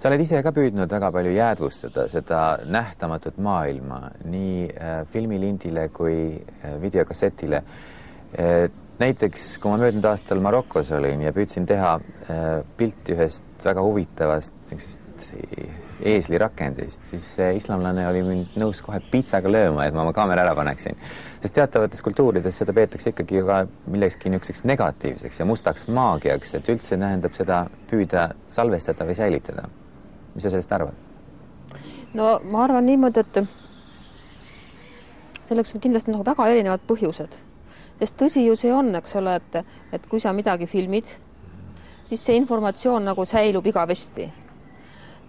Sa oled ise ka püüdnud väga palju jäädvustada seda nähtamatut maailma nii filmilindile kui videokassetile. Näiteks, kui ma möödunud aastal Marokos olin ja püüdsin teha pilti ühest väga huvitavast eeslirakendist, siis islamlane oli mind nõus kohe pitsaga lööma, et ma oma kaamera ära paneksin. Sest teatavates kultuurides seda peetakse ikkagi ka millekski niisuguseks negatiivseks ja mustaks maagiaks, et üldse tähendab seda püüda salvestada või säilitada. Mis sa sellest arvad? No ma arvan niimoodi, et selleks on kindlasti väga erinevad põhjused. Sest tõsi ju see on, eks ole, et kui sa midagi filmid, siis see informatsioon nagu säilub igavesti.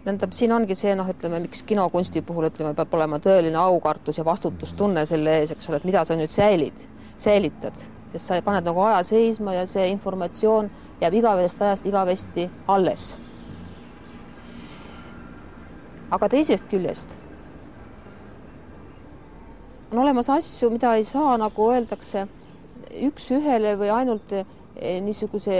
Tähendab, siin ongi see, ütleme, miks kinokunsti puhul, ütleme, peab olema tõeline aukartus ja vastutustunne selle ees, eks ole, et mida sa nüüd säilitad. Sest sa paned nagu aja seisma ja see informatsioon jääb igavesest ajast igavesti alles. Aga teisest küljest on olemas asju, mida ei saa, nagu öeldakse, üks ühele või ainult niisuguse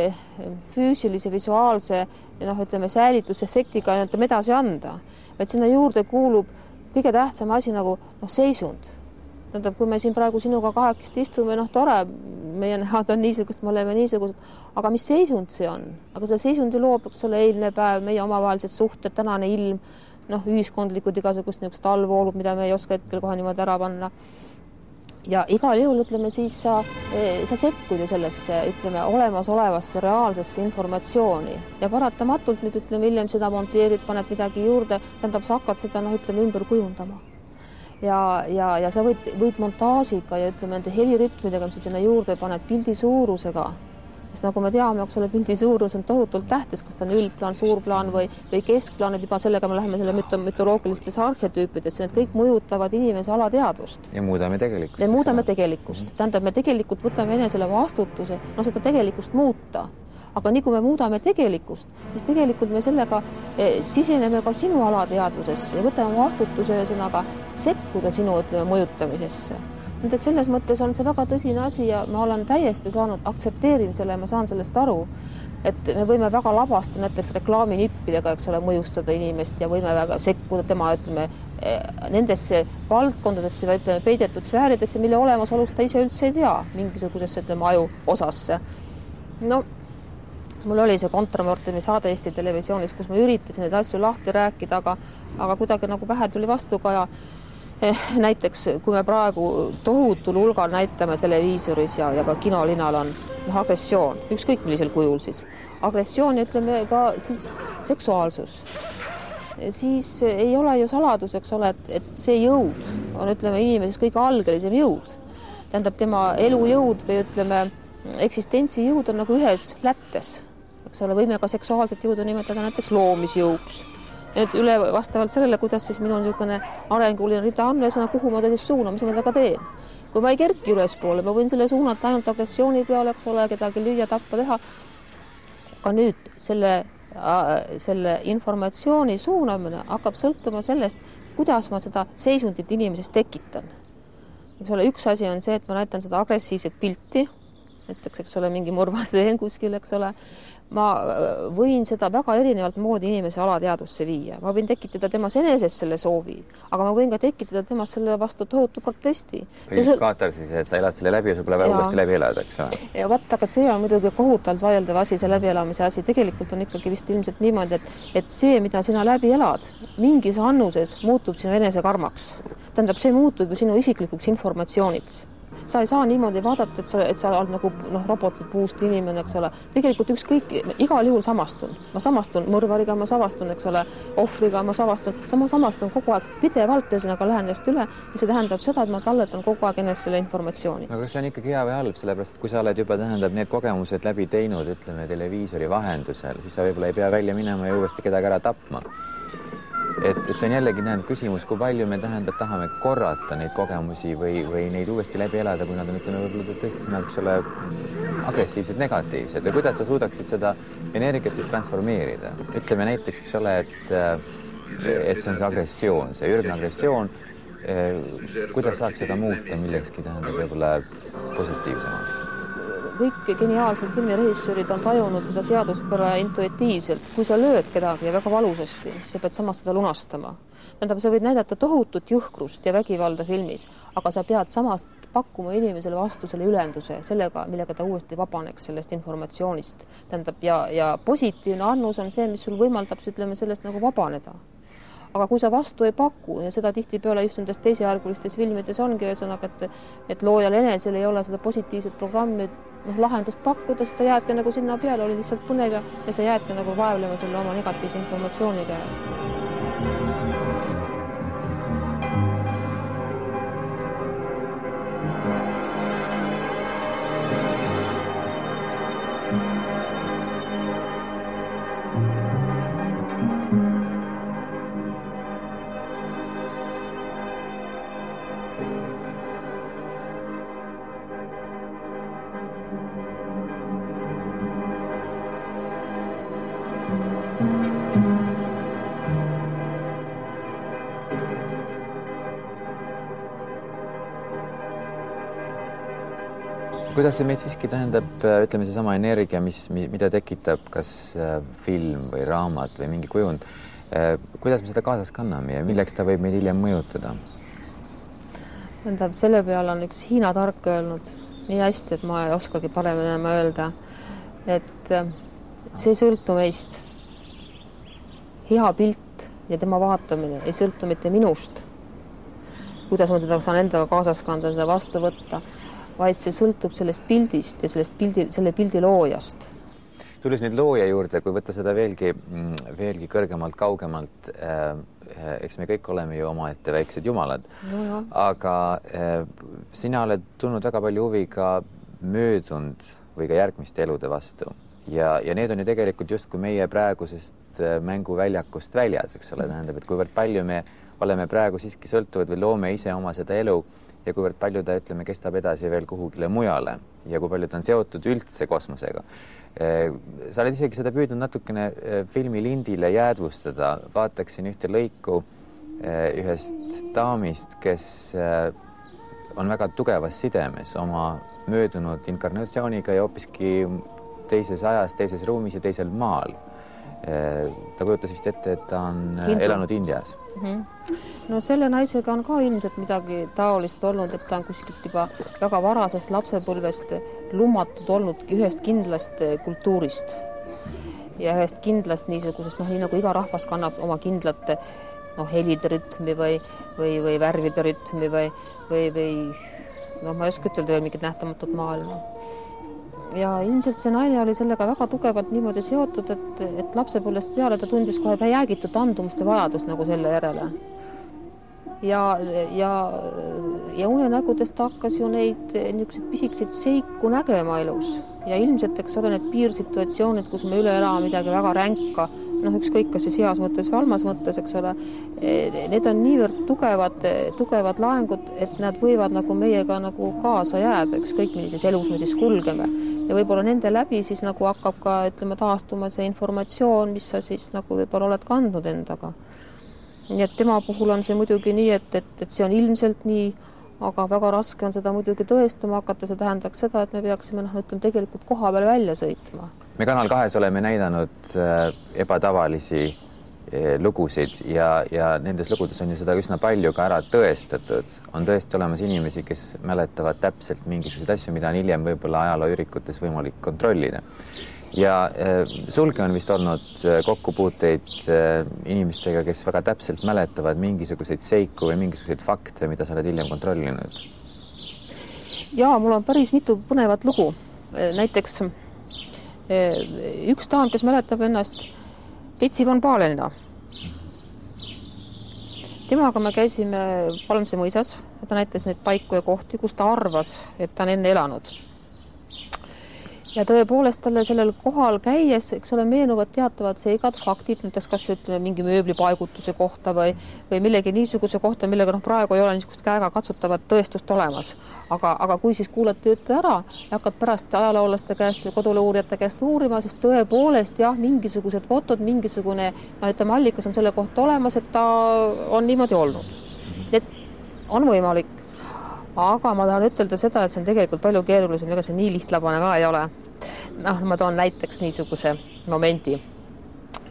füüsilise, visuaalse ütleme, säilitusefektiga edasi anda. Et sinna juurde kuulub kõige tähtsam asi nagu seisund. Tähendab, kui me siin praegu sinuga kahekesti istume, tore, meie näod on niisugust, me oleme niisugused, aga mis seisund see on? Aga see seisundi loob, eks ole, eilne päev, meie omavahelised suhted, tänane ilm, ühiskondlikud igasugust niisugused allvoolud, mida me ei oska hetkel kohe niimoodi ära panna. Ja igal juhul, ütleme, siis sa sekkud ju sellesse, ütleme, olemasolevasse reaalsesse informatsiooni ja paratamatult nüüd, ütleme, hiljem seda monteerid, paned midagi juurde, tähendab, sa hakkad seda, ütleme, ümber kujundama. Ja sa võid montaažiga ja, ütleme, nende helirütmidega, mis sinna juurde paned pildi suurusega, sest nagu me teame, eks ole, pildi suurus on tohutult tähtis, kas ta on üldplaan, suurplaan või keskplaan, et juba sellega me läheme selle mütoloogilistesse arhetüüpidesse, need kõik mõjutavad inimese alateadvust. Ja muudame tegelikkust. Ja muudame tegelikkust. Tähendab, me tegelikult võtame enesele vastutuse, seda tegelikkust muuta. Aga nii kui me muudame tegelikkust, siis tegelikult me sellega siseneme ka sinu alateadvusesse ja võtame vastutuse ühesõnaga sekkuda sinu, ütleme, mõjutamisesse. Et selles mõttes on see väga tõsine asi ja ma olen täiesti aktsepteerin selle, ma saan sellest aru, et me võime väga labasti näiteks reklaaminippidega, eks ole, mõjustada inimest ja võime väga sekkuda tema, ütleme, nendesse valdkondadesse või, ütleme, peidetud sfääridesse, mille olemasolust ta ise üldse ei tea, mingisugusesse, ütleme, aju osasse. Mul oli see kontramortemi saade Eesti Televisioonis, kus ma üritasin neid asju lahti rääkida, aga kuidagi nagu pähe tuli vastukaja. Näiteks, kui me praegu tohutul hulgal näitame televiisoris ja ka kinolinal on agressioon, ükskõik millisel kujul siis. Agressioon ja, ütleme, ka siis seksuaalsus. Siis ei ole ju saladus, eks ole, et see jõud on, ütleme, inimeses kõige algelisem jõud. Tähendab, tema elujõud või, ütleme, eksistentsi jõud on nagu ühes lättes. Eks ole, võime ka seksuaalset jõudu nimetada näiteks loomisjõuks. Nüüd üle vastavalt sellele, kuidas siis minu niisugune arenguline rida on, kuhu ma ta siis suunan, mis ma ta ka teen. Kui ma ei kerki ülespoole, ma võin selle suunata ainult agressiooni peale, eks ole, kedagi lüüa, tappa teha. Aga nüüd selle informatsiooni suunamine hakkab sõltuma sellest, kuidas ma seda seisundit inimesest tekitan. Eks ole, üks asi on see, et ma näitan seda agressiivset pilti, näiteks, eks ole, mingi murvaseen kuskil, eks ole. Ma võin seda väga erinevalt moodi inimese alateadusse viia. Ma võin tekitada temas eneses selle soovi, aga ma võin ka tekitada temas selle vastu tohutu protesti. Kaatar siis, et sa elad selle läbi ja sul pole uuesti läbi elada, eks ole? Ja vaata, aga see on muidugi kohutavalt vaieldav asi, see läbielamise asi. Tegelikult on ikkagi vist ilmselt niimoodi, et see, mida sina läbi elad, mingis annuses muutub sinu enesekarmaks. Tähendab, see muutub ju sinu isiklikuks informatsiooniks. Sa ei saa niimoodi vaadata, et sa oled nagu robot või puust inimene, eks ole. Tegelikult ükskõik, igal juhul samastun. Ma samastun mõrvariga, ma samastun, eks ole, ohvriga, ma samastun kogu aeg pidevalt, ühesõnaga lähen neist üle ja see tähendab seda, et ma talletan kogu aeg ennast selle informatsiooni. Aga see on ikkagi hea või halb, sellepärast, et kui sa oled juba need kogemused läbi teinud, ütleme, televiisori vahendusel, siis sa võib-olla ei pea välja minema ja uuesti kedagi ära tapma. Et see on jällegi küsimus, kui palju me tahame korrata neid kogemusi või neid uuesti läbi elada, kui nad on, ütleme, võib-olla tõesti eks ole, agressiivsed, negatiivsed või kuidas sa suudaksid seda energiat siis transformeerida. Ütleme näiteks, eks ole, et see on see agressioon, see ürgne agressioon, kuidas saaks seda muuta millekski tähendab võib-olla positiivsemaks? kõik geniaalsed filmirežissöörid on tajunud seda seaduspära intuitiivselt. Kui sa lööd kedagi ja väga valusasti, siis sa pead samas seda lunastama. Tähendab, sa võid näidata tohutut jõhkrust ja vägivalda filmis, aga sa pead samast pakkuma inimesele vastu selle ülenduse, sellega, millega ta uuesti vabaneks sellest informatsioonist. Tähendab, ja positiivne annus on see, mis sul võimaldab, ütleme, sellest nagu vabaneda. Aga kui sa vastu ei paku, ja seda tihtipeale just nendes teisejärgulistes filmides ongi, ühesõnaga, et loojal enesel ei ole seda positiivset programmi lahendust pakkuda, siis ta jääbki nagu sinna peale, oli lihtsalt põnev ja sa jääbki nagu vaevlema selle oma negatiivse informatsiooni käes. Kuidas see meid siiski tähendab, ütleme seesama energia, mida tekitab kas film või raamat või mingi kujund, kuidas me seda kaasas kanname ja milleks ta võib meid hiljem mõjutada? Tähendab, selle peale on üks Hiina tark öelnud nii hästi, et ma ei oskagi paremini enam öelda, et see ei sõltu meist. Hea pilt ja tema vaatamine ei sõltu mitte minust, kuidas ma teda saan endaga kaasas kanda, seda vastu võtta, vaid see sõltub sellest pildist ja selle pildi loojast. Tulis nüüd looja juurde, kui võtta seda veelgi kõrgemalt, kaugemalt, eks me kõik oleme ju omaette väiksed jumalad, no, aga sina oled tulnud väga palju huvi ka möödunud või ka järgmiste elude vastu ja need on ju tegelikult justkui meie praegusest mänguväljakust väljas, eks ole, tähendab, et kuivõrd palju me oleme praegu siiski sõltuvad või loome ise oma seda elu ja kuivõrd palju ta, ütleme, kestab edasi veel kuhugile mujale ja kui palju ta on seotud üldse kosmosega. Sa oled isegi seda püüdnud natukene filmilindile jäädvustada. Vaataksin ühte lõiku ühest daamist, kes on väga tugevas sidemes oma möödunud inkarnatsiooniga ja hoopiski teises ajas, teises ruumis ja teisel maal. Ta kujutas vist ette, et ta on elanud Indias. No selle naisega on ka ilmselt midagi taolist olnud, et ta on kuskilt juba väga varasest lapsepõlvest lummatud olnud ühest kindlast kultuurist ja ühest kindlast niisugusest, nii nagu iga rahvas kannab oma kindlat helide rütmi või värvide rütmi või ma ei oska ütelda veel mingit nähtamatut maailma. Ja ilmselt see naine oli sellega väga tugevalt niimoodi seotud, et lapsepõlvest peale ta tundis kohe jäägitud andumuste vajadust nagu selle järele. Ja unenägudest hakkas ju neid niisuguseid pisikseid seiku nägema elus ja ilmselt, eks ole, need piirsituatsioonid, kus me üle elame midagi väga ränka, ükskõik kas see heas mõttes või halmas mõttes, eks ole, need on niivõrd tugevad laengud, et nad võivad nagu meiega nagu kaasa jääda, ükskõik millises elus me siis kulgeme. Ja võib-olla nende läbi siis nagu hakkab ka, ütleme, taastuma see informatsioon, mis sa siis nagu võib-olla oled kandnud endaga. Nii et tema puhul on see muidugi nii, et see on ilmselt nii, aga väga raske on seda muidugi tõestama hakata, see tähendaks seda, et me peaksime ütleme, tegelikult koha peal välja sõitma. Me Kanal 2 oleme näidanud ebatavalisi lugusid ja nendes lugudes on ju seda üsna palju ka ära tõestatud. On tõesti olemas inimesi, kes mäletavad täpselt mingisuguseid asju, mida on hiljem võib-olla ajalooürikutes võimalik kontrollida. Ja sulgi on vist olnud kokkupuuteid inimestega, kes väga täpselt mäletavad mingisuguseid seiku või mingisuguseid fakte, mida sa oled hiljem kontrollinud. Jaa, mul on päris mitu põnevat lugu. Näiteks üks daam, kes mäletab ennast Betsi von Balenina. Temaga me käisime Palmse mõisas ja ta näitas neid paiku ja kohti, kus ta arvas, et ta on enne elanud. Ja tõepoolest talle sellel kohal käies, eks ole, meenuvad teatavad seigad, faktid, näiteks kas ütleme mingi mööbli paigutuse kohta või millegi niisuguse kohta, millega praegu ei ole niisugust käega katsutavat tõestust olemas. Aga kui siis kuulad töötu ära ja hakkad pärast ajaloolaste käest või koduluurijate käest uurima, siis tõepoolest jah, mingisugused fotod, mingisugune allikas on selle kohta olemas, et ta on niimoodi olnud. Et on võimalik. aga ma tahan ütelda seda, et see on tegelikult palju keerulisem, ega see nii lihtlabane ka ei ole. Noh, ma toon näiteks niisuguse momendi.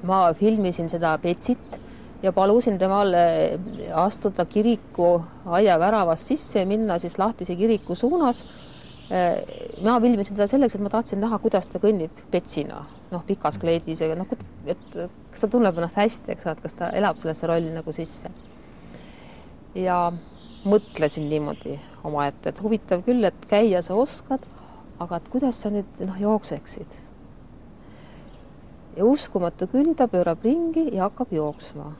Ma filmisin seda Petsit ja palusin temal astuda kiriku aia väravast sisse ja minna siis lahtise kiriku suunas. Ma filmisin seda selleks, et ma tahtsin näha, kuidas ta kõnnib Petsina, pikas kleidis, et kas ta tunneb ennast hästi, kas ta elab sellesse rolli nagu sisse. Ja mõtlesin niimoodi omaette, et huvitav küll, et käia sa oskad, aga et kuidas sa nüüd jookseksid. Ja uskumatu küll, ta pöörab ringi ja hakkab jooksma.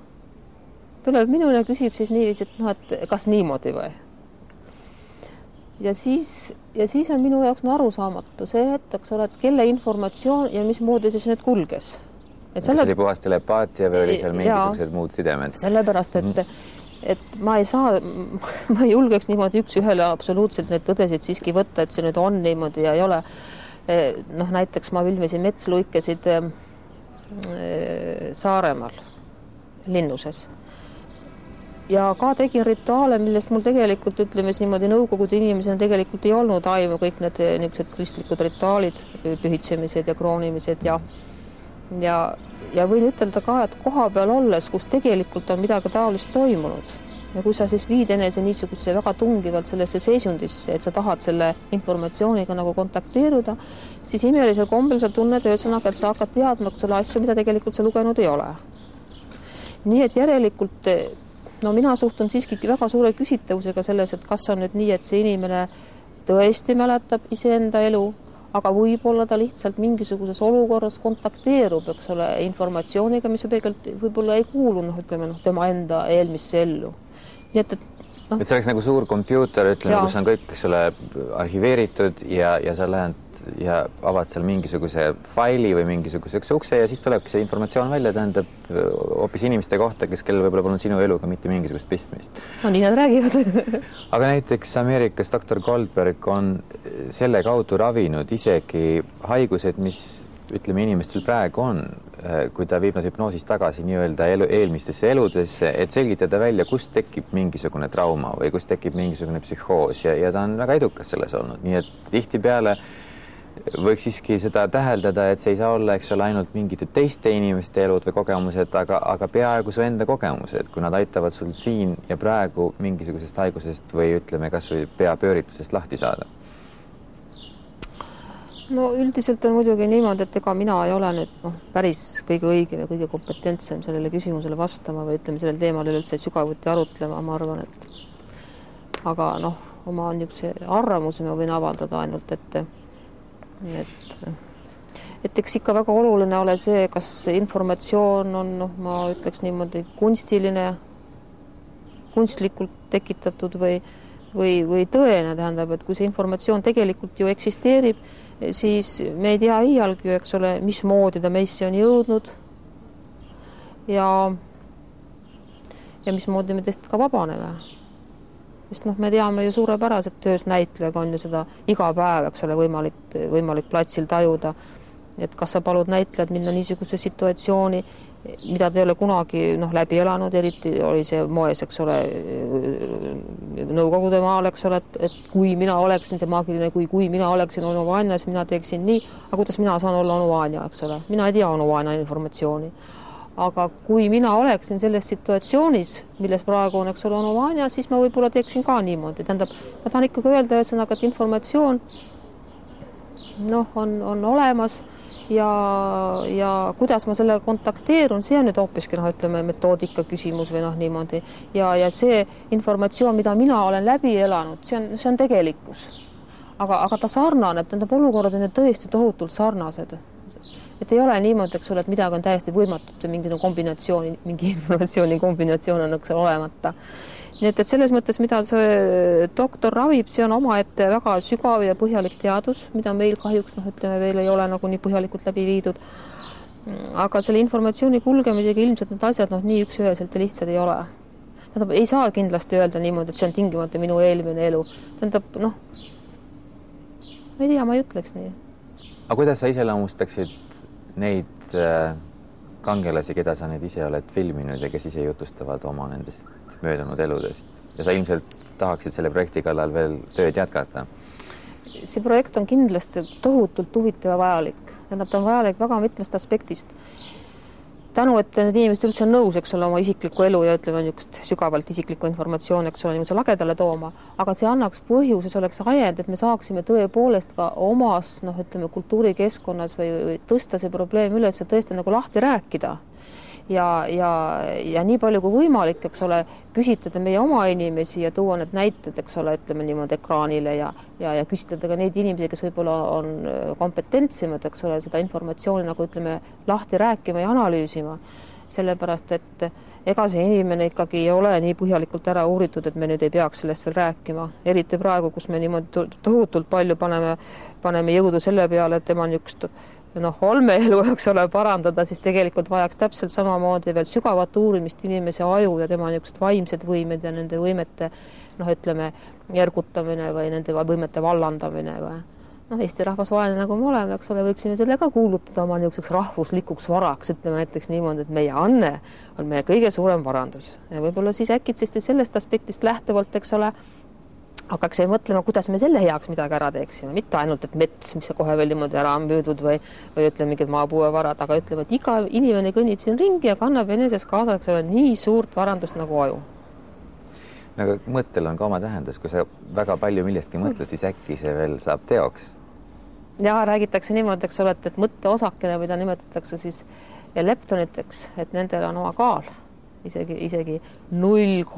Tuleb minule ja küsib siis niiviisi, et kas niimoodi või? Ja siis on minu jaoks arusaamatu see, et kelle informatsioon ja mismoodi siis nüüd kulges. See oli puhas telepaatia või oli seal mingisugused muud sidemed? Sellepärast, et ma ei julgeks niimoodi üks ühele absoluutselt neid tõdesid siiski võtta, et see nüüd on niimoodi ja ei ole. Näiteks ma filmisin metsluikesid Saaremaal linnuses. Ja ka tegin rituaale, millest mul tegelikult, ütleme niimoodi nõukogude inimesena tegelikult ei olnud aimu, kõik need niisugused kristlikud rituaalid, pühitsemised ja kroonimised ja võin ütelda ka, et koha peal olles, kus tegelikult on midagi taolist toimunud ja kui sa siis viid enese niisuguse väga tungivalt sellesse seisundisse, et sa tahad selle informatsiooniga nagu kontakteeruda, siis imelisel kombel sa tunned ühesõnaga, et sa hakkad teadma asju, mida tegelikult sa lugenud ei ole. Nii et järelikult mina suhtun siiski väga suure küsitavusega selles, et kas on nüüd nii, et see inimene tõesti mäletab iseenda elu, aga võib-olla ta lihtsalt mingisuguses olukorras kontakteerub, informatsiooniga, mis võib-olla ei kuulu, tema enda eelmisse ellu. Nii et see oleks nagu suur kompuuter, kus on kõik, arhiveeritud ja sa lähed ja avad seal mingisuguse faili või mingisuguse ukse ja siis tulebki see informatsioon välja, tähendab hoopis inimeste kohta, kellel võib-olla polnud sinu eluga mitte mingisugust pistmist. Nii nad räägivad. Aga näiteks Ameerikas Dr. Goldberg on selle kaudu ravinud isegi haigused, mis inimestel praegu on, kui ta viib nad hüpnoosist tagasi nii-öelda eelmistesse eludesse, et selgitada välja, kust tekib mingisugune trauma või kust tekib mingisugune psühhoos ja ta on väga edukas selles olnud. Nii et tihtipeale võiks siiski seda täheldada, et see ei saa olla, ainult mingite teiste inimeste elud või kogemused, aga peaaegu su enda kogemused, kui nad aitavad sul siin ja praegu mingisugusest haigusest või kas või peapööritusest lahti saada. No üldiselt on muidugi niimoodi, et ega mina ei ole nüüd päris kõige õigem ja kõige kompetentsem sellele küsimusele vastama või sellel teemal üldse sügavuti arutlema, ma arvan, et aga oma niisuguse arvamuse ma võin avaldada ainult, et eks ikka väga oluline ole see, kas informatsioon on, ma ütleks niimoodi kunstiline, kunstlikult tekitatud või tõene, tähendab, et kui see informatsioon tegelikult ju eksisteerib, siis me ei tea iialgi, mismoodi ta meisse on jõudnud ja mismoodi me teist ka vabaneme. Sest me teame ju suurepäraselt töös näitlejaga on ju seda iga päev, võimalik platsil tajuda, et kas sa palud näitlejad minna niisuguse situatsiooni, mida ta ei ole kunagi läbi elanud, eriti oli see moes, Nõukogude maal, et kui mina oleksin see maagiline, kui mina oleksin onu Vanja, siis mina teeksin nii, aga kuidas mina saan olla onu Vanja, mina ei tea onu Vanja informatsiooni. Aga kui mina oleksin selles situatsioonis, milles praegu on, onu Vanja, siis ma võib-olla teeksin ka niimoodi. Tähendab, ma tahan ikkagi öelda, et informatsioon on olemas ja kuidas ma sellega kontakteerun, see on nüüd hoopiski, metoodika küsimus või niimoodi. Ja see informatsioon, mida mina olen läbi elanud, see on tegelikkus. Aga ta sarnaneb, tähendab, olukorrad on tõesti tohutult sarnased. Et ei ole niimoodi, et midagi on täiesti võimatut või mingi informatsiooni kombinatsioon on olemata. Nii et selles mõttes, mida see doktor ravib, see on omaette väga sügav ja põhjalik teadus, mida meil kahjuks veel ei ole nii põhjalikult läbi viidud. Aga selle informatsiooni kulgemisega ilmselt need asjad nii üks-üheselt ja lihtsad ei ole. Tähendab, ei saa kindlasti öelda niimoodi, et see on tingimata minu eelmine elu. Tähendab, ma ei tea, ma ei ütleks nii. Aga kuidas sa iseloomustaksid neid kangelasi, keda sa ise oled filminud ja kes ise jutustavad oma nendest möödunud eludest? Ja sa ilmselt tahaksid selle projekti kallal veel tööd jätkata? See projekt on kindlasti tohutult huvitav ja vajalik. Tähendab, ta on vajalik väga mitmest aspektist. Tänu, et need inimesed üldse on nõus, eks ole, oma isiklikku elu ja ütleme niisugust sügavalt isiklikku informatsiooni, eks ole, niisuguse lagedale tooma, aga see annaks põhjuse, see oleks ajend, et me saaksime tõepoolest ka omas, ütleme, kultuurikeskkonnas või tõsta see probleem üles ja tõesti nagu lahti rääkida. Ja nii palju kui võimalik, eks ole, küsitleda meie oma inimesi ja tuua need näited, eks ole, ütleme niimoodi ekraanile ja küsitleda ka neid inimesi, kes võib-olla on kompetentsemad, eks ole, seda informatsiooni nagu ütleme lahti rääkima ja analüüsima. Sellepärast, et ega see inimene ikkagi ei ole nii põhjalikult ära uuritud, et me nüüd ei peaks sellest veel rääkima. Eriti praegu, kus me niimoodi tohutult palju paneme jõudu selle peale, et tema niisugust olmeelu, eks ole, parandada, siis tegelikult vajaks täpselt samamoodi veel sügavat uurimist inimese aju ja tema niisugused vaimsed võimed ja nende võimete, ütleme, ergutamine või nende võimete vallandamine või Eesti rahvasvaeline, nagu me oleme, eks ole, võiksime selle ka kuulutada oma niisuguseks rahvuslikuks varaks, ütleme näiteks niimoodi, et meie anne on meie kõige suurem varandus ja võib-olla siis äkitselt sellest aspektist lähtuvalt, eks ole, hakkaks mõtlema, kuidas me selle heaks midagi ära teeksime, mitte ainult, et mets, mis kohe veel niimoodi ära on müüdud või ütleme mingid maapõuevarad, aga ütleme, et iga inimene kõnnib siin ringi ja kannab eneses kaasa, eks ole, nii suurt varandust nagu aju. Aga mõttel on ka oma tähendus, kui sa väga palju millestki mõtled, siis äkki see veel saab teoks? Ja räägitakse niimoodi, eks ole, et mõtteosakene, mida nimetatakse siis leptoniteks, et nendel on oma kaal. Isegi 0,1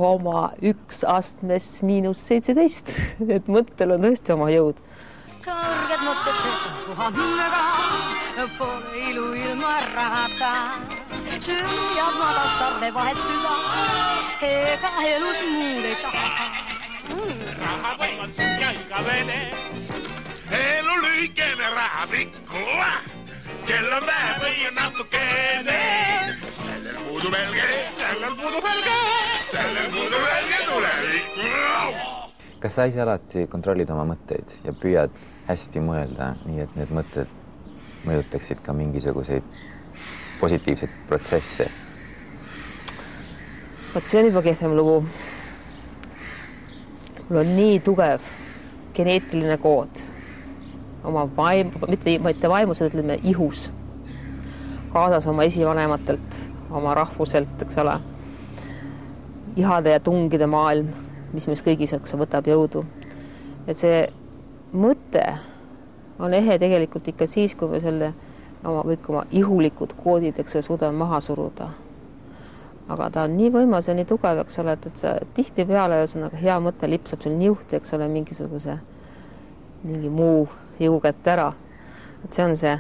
astmes -17, et mõttel on tõesti oma jõud. Kõrged mõtted see puhannega, pole ilu ilma rahata. Syrjad magas sarde vahet süda, ega elud muud ei taha. Raha võivad sind ja iga vene. Elu lühikene raha pikku, kell on vähe või on natukene. Sellel puudu velge, tulevik. Kas sa ise alati kontrollid oma mõtteid ja püüad hästi mõelda, nii et need mõtted mõjutaksid ka mingisuguseid positiivseid protsesse? Vot see on juba kehvem lugu. Mul on nii tugev geneetiline kood oma mitte vaimus, ütleme ihus, kaasas oma esivanematelt, oma rahvuselt, eks ole, ihade ja tungide maailm, mis meis kõigis võtab jõudu. Et see mõte on ehe tegelikult ikka siis, kui me selle kõik oma ihulikud koodid, eks suudame maha suruda. Aga ta on nii võimas ja nii tugev, eks ole, et sa tihti peale hea mõte lipsab sul niuhti, eks ole, mingi muu jõu kätte ära. Et see on see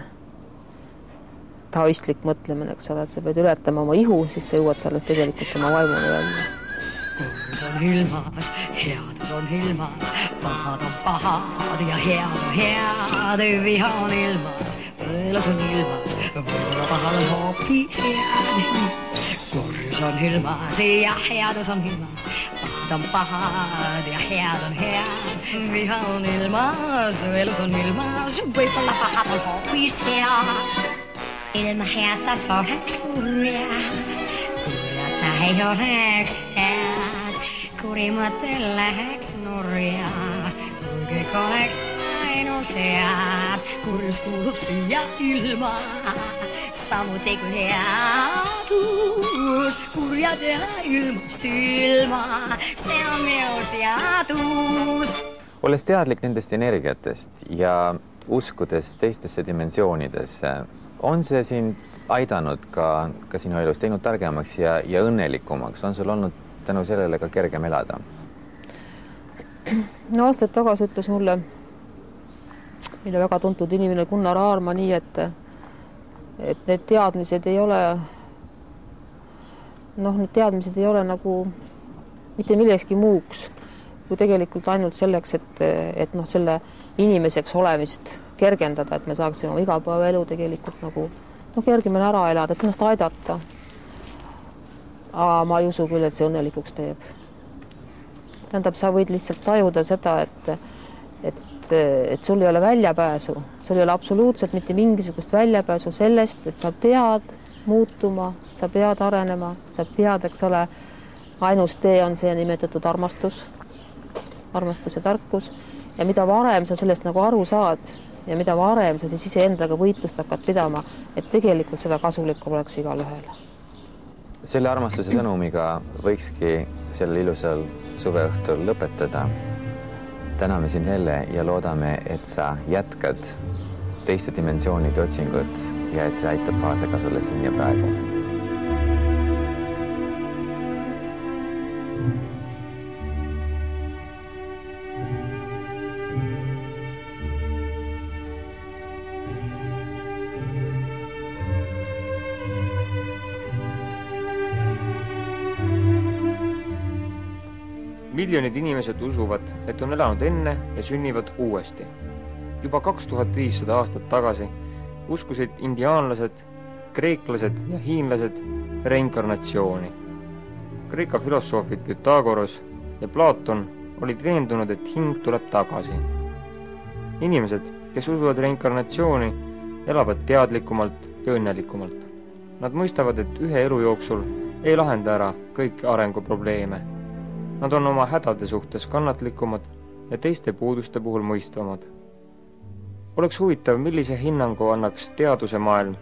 taoistlik mõtlemine, eks ole, et sa pead ületama oma ihu, siis sa jõuad sellest tegelikult oma vaimule välja. Kurus on ilmas, headus on ilmas, pahad on pahad ja head on head, viha on ilmas, võõlas on ilmas, võõla pahal on hoopis head. Kurjus on ilmas ja headus on ilmas, pahad on pahad ja head on head, viha on ilmas, võõlas on ilmas, võõla pahal on hoopis head. Ilma head oleks kurja, kurjata ei oleks head, kuri mõte läheks nurja, kui kõik oleks ainult head. Kurjus kuulub siia ilma, samuti kui headus, kurja teha ilmast ilma, see on minu seadus. Olles teadlik nendest energiatest ja uskudes teistesse dimensioonidesse, on see sind aidanud ka sinu elus, teinud targemaks ja õnnelikumaks? On sul olnud tänu sellele ka kergem elada? No aastaid tagasi ütles mulle väga tuntud inimene Gunnar Aarma nii, et need teadmised ei ole nagu mitte millekski muuks, kui tegelikult ainult selleks, et selle inimeseks olemist kergendada, et me saaksime oma igapäevaelu tegelikult nagu kergemini ära elada, et ennast aidata. Aga ma ei usu küll, et see õnnelikuks teeb. Tähendab, sa võid lihtsalt tajuda seda, et sul ei ole väljapääsu. Sul ei ole absoluutselt mitte mingisugust väljapääsu sellest, et sa pead muutuma, sa pead arenema, sa pead, eks ole, ainus tee on see nimetatud armastus. armastus ja tarkus ja mida varem sa sellest nagu aru saad ja mida varem sa siis iseendaga võitlust hakkad pidama, et tegelikult seda kasulikum oleks igal ühel. Selle armastuse sõnumiga võikski sellel ilusal suveõhtul lõpetada. Täname sind, Helle, ja loodame, et sa jätkad teiste dimensioonide otsingut ja et see aitab kaasa ka sulle siin ja praegu. Miljonid inimesed usuvad, et on elanud enne ja sünnivad uuesti. Juba 2500 aastat tagasi uskusid indiaanlased, kreeklased ja hiinlased reinkarnatsiooni. Kreeka filosoofid Pythagoras ja Platon olid veendunud, et hing tuleb tagasi. Inimesed, kes usuvad reinkarnatsiooni, elavad teadlikumalt ja õnnelikumalt. Nad mõistavad, et ühe elu jooksul ei lahenda ära kõiki arenguprobleeme. Nad on oma hädade suhtes kannatlikumad ja teiste puuduste puhul mõistvamad. Oleks huvitav, millise hinnangu annaks teaduse maailm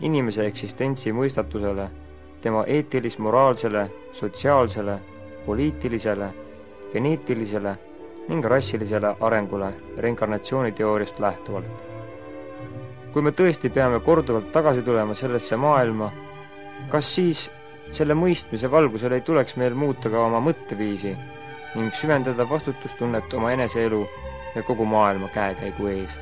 inimese eksistentsi mõistatusele, tema eetilis-moraalsele, sotsiaalsele, poliitilisele, geneetilisele ning rassilisele arengule reinkarnatsiooniteooriast lähtuvalt. Kui me tõesti peame korduvalt tagasi tulema sellesse maailma, kas siis selle mõistmise valgusel ei tuleks meil muuta ka oma mõtteviisi ning süvendada vastutustunnet oma eneseelu ja kogu maailma käekäigu ees?